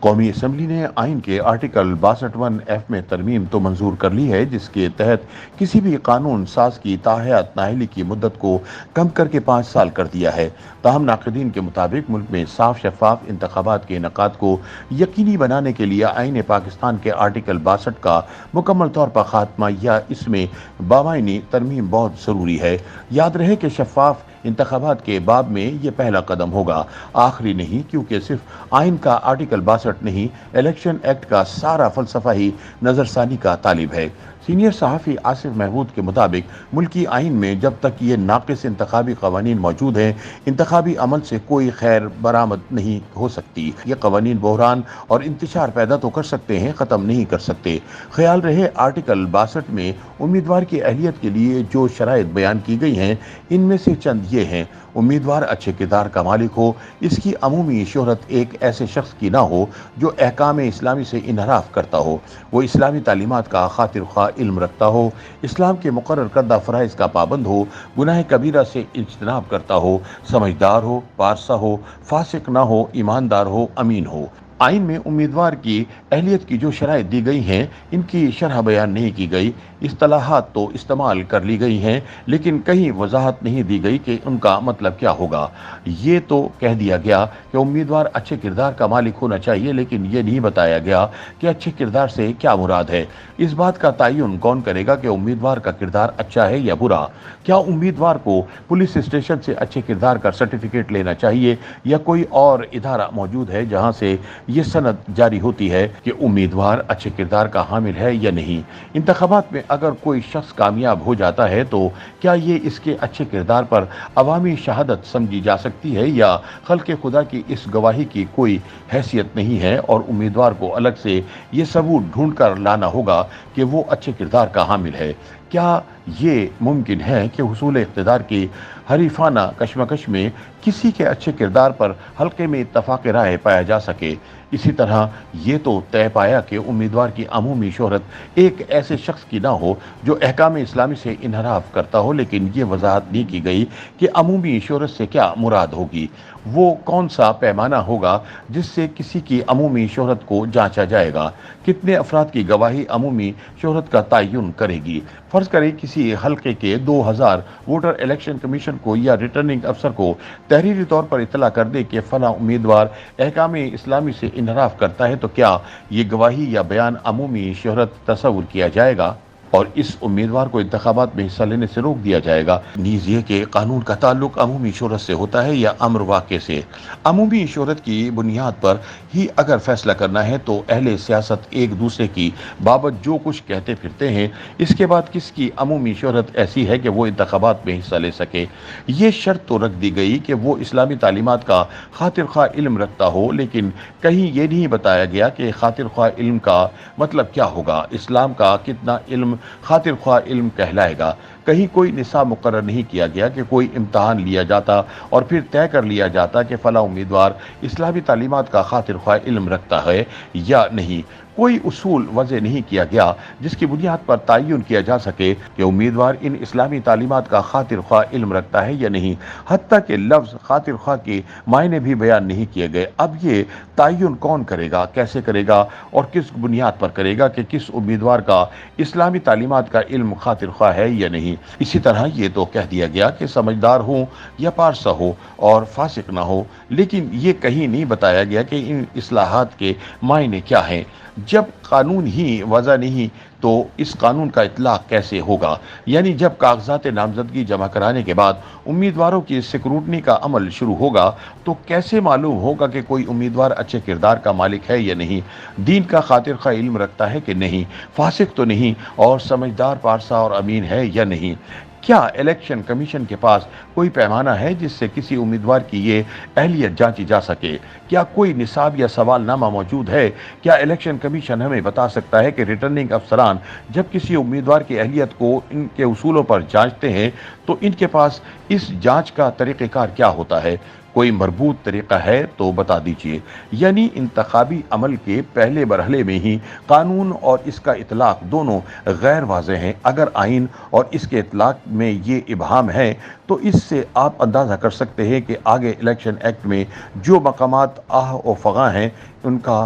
قومی اسمبلی نے آئین کے آرٹیکل 62(1)(f) میں ترمیم تو منظور کر لی ہے، جس کے تحت کسی بھی قانون ساز کی تاحیات نااہلی کی مدت کو کم کر کے 5 سال کر دیا ہے۔ تاہم ناقدین کے مطابق ملک میں صاف شفاف انتخابات کے انعقاد کو یقینی بنانے کے لیے آئین پاکستان کے آرٹیکل 62 کا مکمل طور پر خاتمہ یا اس میں بامعنی ترمیم بہت ضروری ہے۔ یاد رہے کہ شفاف انتخابات کے باب میں یہ پہلا قدم ہوگا، آخری نہیں، کیونکہ صرف آئین کا آرٹیکل 62 نہیں، الیکشن ایکٹ کا سارا فلسفہ ہی نظر ثانی کا طالب ہے۔ سینئر صحافی آصف محمود کے مطابق ملکی آئین میں جب تک یہ ناقص انتخابی قوانین موجود ہیں، انتخابی عمل سے کوئی خیر برآمد نہیں ہو سکتی۔ یہ قوانین بحران اور انتشار پیدا تو کر سکتے ہیں، ختم نہیں کر سکتے۔ خیال رہے آرٹیکل 62 میں امیدوار کی اہلیت کے لیے جو شرائط بیان کی گئی ہیں، ان میں سے چند یہ ہیں: امیدوار اچھے کردار کا مالک ہو، اس کی عمومی شہرت ایک ایسے شخص کی نہ ہو جو احکام اسلامی سے انحراف کرتا ہو، وہ اسلامی تعلیمات کا خاطر خواہ علم رکھتا ہو، اسلام کے مقرر کردہ فرائض کا پابند ہو، گناہ کبیرہ سے اجتناب کرتا ہو، سمجھدار ہو، پارسا ہو، فاسق نہ ہو، ایماندار ہو، امین ہو۔ آئین میں امیدوار کی اہلیت کی جو شرائط دی گئی ہیں، ان کی شرح بیان نہیں کی گئی۔ اصطلاحات تو استعمال کر لی گئی ہیں، لیکن کہیں وضاحت نہیں دی گئی کہ ان کا مطلب کیا ہوگا۔ یہ تو کہہ دیا گیا کہ امیدوار اچھے کردار کا مالک ہونا چاہیے، لیکن یہ نہیں بتایا گیا کہ اچھے کردار سے کیا مراد ہے۔ اس بات کا تعین کون کرے گا کہ امیدوار کا کردار اچھا ہے یا برا؟ کیا امیدوار کو پولیس اسٹیشن سے اچھے کردار کا سرٹیفکیٹ لینا چاہیے، یا کوئی اور ادارہ موجود ہے جہاں سے یہ سند جاری ہوتی ہے کہ امیدوار اچھے کردار کا حامل ہے یا نہیں؟ انتخابات میں اگر کوئی شخص کامیاب ہو جاتا ہے تو کیا یہ اس کے اچھے کردار پر عوامی شہادت سمجھی جا سکتی ہے، یا خلق خدا کی اس گواہی کی کوئی حیثیت نہیں ہے اور امیدوار کو الگ سے یہ ثبوت ڈھونڈ کر لانا ہوگا کہ وہ اچھے کردار کا حامل ہے؟ کیا یہ ممکن ہے کہ حصول اقتدار کی حریفانہ کشمکش میں کسی کے اچھے کردار پر حلقے میں اتفاق رائے پایا جا سکے؟ اسی طرح یہ تو طے پایا کہ امیدوار کی عمومی شہرت ایک ایسے شخص کی نہ ہو جو احکام اسلامی سے انحراف کرتا ہو، لیکن یہ وضاحت نہیں کی گئی کہ عمومی شہرت سے کیا مراد ہوگی۔ وہ کون سا پیمانہ ہوگا جس سے کسی کی عمومی شہرت کو جانچا جائے گا؟ کتنے افراد کی گواہی عمومی شہرت کا تعین کرے گی؟ فرض کریں کسی حلقے کے 2000 ووٹر الیکشن کمیشن کو یا ریٹرننگ افسر کو تحریری طور پر اطلاع کر دے کہ فلاں امیدوار احکام اسلامی سے انحراف کرتا ہے، تو کیا یہ گواہی یا بیان عمومی شہرت تصور کیا جائے گا اور اس امیدوار کو انتخابات میں حصہ لینے سے روک دیا جائے گا؟ نیز یہ کہ قانون کا تعلق عمومی شہرت سے ہوتا ہے یا امر واقع سے؟ عمومی شہرت کی بنیاد پر ہی اگر فیصلہ کرنا ہے تو اہل سیاست ایک دوسرے کی بابت جو کچھ کہتے پھرتے ہیں، اس کے بعد کس کی عمومی شہرت ایسی ہے کہ وہ انتخابات میں حصہ لے سکے؟ یہ شرط تو رکھ دی گئی کہ وہ اسلامی تعلیمات کا خاطر خواہ علم رکھتا ہو، لیکن کہیں یہ نہیں بتایا گیا کہ خاطر خواہ علم کا مطلب کیا ہوگا، اسلام کا کتنا علم خاطر خواہ علم کہلائے گا۔ کہیں کوئی نصاب مقرر نہیں کیا گیا کہ کوئی امتحان لیا جاتا اور پھر طے کر لیا جاتا کہ فلاں امیدوار اسلامی تعلیمات کا خاطر خواہ علم رکھتا ہے یا نہیں۔ کوئی اصول وضع نہیں کیا گیا جس کی بنیاد پر تعین کیا جا سکے کہ امیدوار ان اسلامی تعلیمات کا خاطر خواہ علم رکھتا ہے یا نہیں۔ حتیٰ کہ لفظ خاطر خواہ کے معنی بھی بیان نہیں کیے گئے۔ اب یہ تعین کون کرے گا، کیسے کرے گا اور کس بنیاد پر کرے گا کہ کس امیدوار کا اسلامی تعلیمات کا علم خاطر خواہ ہے یا نہیں؟ اسی طرح یہ تو کہہ دیا گیا کہ سمجھدار ہو یا پارسا ہو اور فاسق نہ ہو، لیکن یہ کہیں نہیں بتایا گیا کہ ان اصلاحات کے معنی کیا ہیں۔ جب قانون ہی وضع نہیں تو اس قانون کا اطلاق کیسے ہوگا؟ یعنی جب کاغذات نامزدگی جمع کرانے کے بعد امیدواروں کی سکروٹنی کا عمل شروع ہوگا تو کیسے معلوم ہوگا کہ کوئی امیدوار اچھے کردار کا مالک ہے یا نہیں، دین کا خاطر خواہ علم رکھتا ہے کہ نہیں، فاسق تو نہیں اور سمجھدار، پارسا اور امین ہے یا نہیں؟ کیا الیکشن کمیشن کے پاس کوئی پیمانہ ہے جس سے کسی امیدوار کی یہ اہلیت جانچی جا سکے؟ کیا کوئی نصاب یا سوال نامہ موجود ہے؟ کیا الیکشن کمیشن ہمیں بتا سکتا ہے کہ ریٹرننگ افسران جب کسی امیدوار کی اہلیت کو ان کے اصولوں پر جانچتے ہیں تو ان کے پاس اس جانچ کا طریقہ کار کیا ہوتا ہے؟ کوئی مربوط طریقہ ہے تو بتا دیجیے۔ یعنی انتخابی عمل کے پہلے مرحلے میں ہی قانون اور اس کا اطلاق دونوں غیر واضح ہیں۔ اگر آئین اور اس کے اطلاق میں یہ ابہام ہے تو اس سے آپ اندازہ کر سکتے ہیں کہ آگے الیکشن ایکٹ میں جو مقامات آہ و فغاں ہیں ان کا